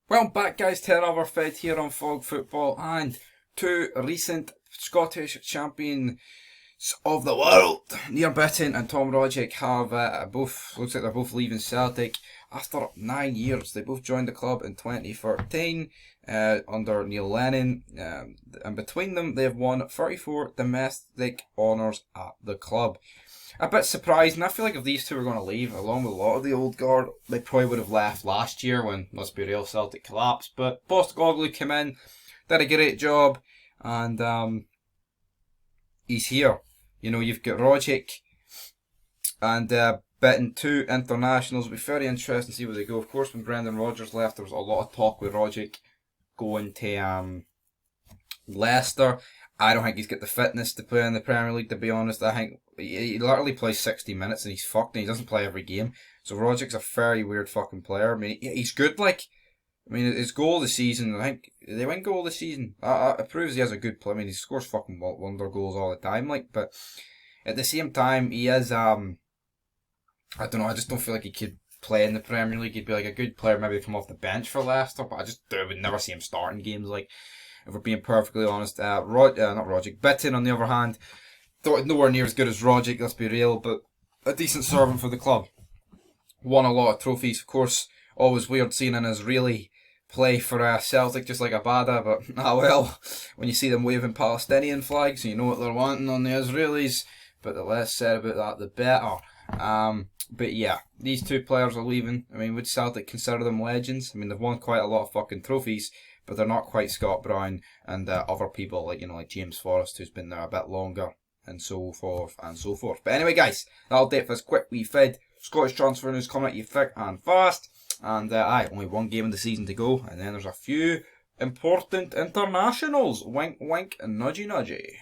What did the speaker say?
Well, back guys to another fed here on Fog Football, and two recent Scottish champions of the world, Nir Bitton and Tom Rogic, have both, looks like they're both leaving Celtic after 9 years. They both joined the club in 2013 under Neil Lennon, and between them they have won 34 domestic honours at the club. A bit surprised, and I feel like if these two were going to leave, along with a lot of the old guard, they probably would have left last year when, let's be real, Celtic collapsed. But Postecoglou came in, did a great job, and he's here. You know, you've got Rogic and Bitton, two internationals. It'll be very interesting to see where they go. Of course, when Brendan Rodgers left, there was a lot of talk with Rogic going to Leicester. I don't think he's got the fitness to play in the Premier League, to be honest. I think he literally plays 60 minutes and he's fucked, and he doesn't play every game. So Rogic's a very weird fucking player. I mean, he's good, his goal of the season, I think, they win goal of the season. It proves he has a good play. I mean, he scores fucking wonder goals all the time, but at the same time, he is, I don't know, I just don't feel like he could play in the Premier League. He'd be like a good player, maybe come off the bench for Leicester, but I would never see him starting games, if we're being perfectly honest. Not Rogic. Bitton, on the other hand, nowhere near as good as Rogic, let's be real, but a decent servant for the club. Won a lot of trophies, of course. Always weird seeing an Israeli play for Celtic, just like Abada, but well, when you see them waving Palestinian flags, you know what they're wanting on the Israelis, but the less said about that, the better. But yeah, these two players are leaving. I mean, would Celtic consider them legends? I mean, they've won quite a lot of fucking trophies, but they're not quite Scott Brown and other people like James Forrest, who's been there a bit longer, and so forth and so forth. But anyway, guys, that'll do it for this quick wee fed. Scottish transfer news coming at you thick and fast, and only one game of the season to go, and then there's a few important internationals. Wink, wink, and nudgy, nudgy.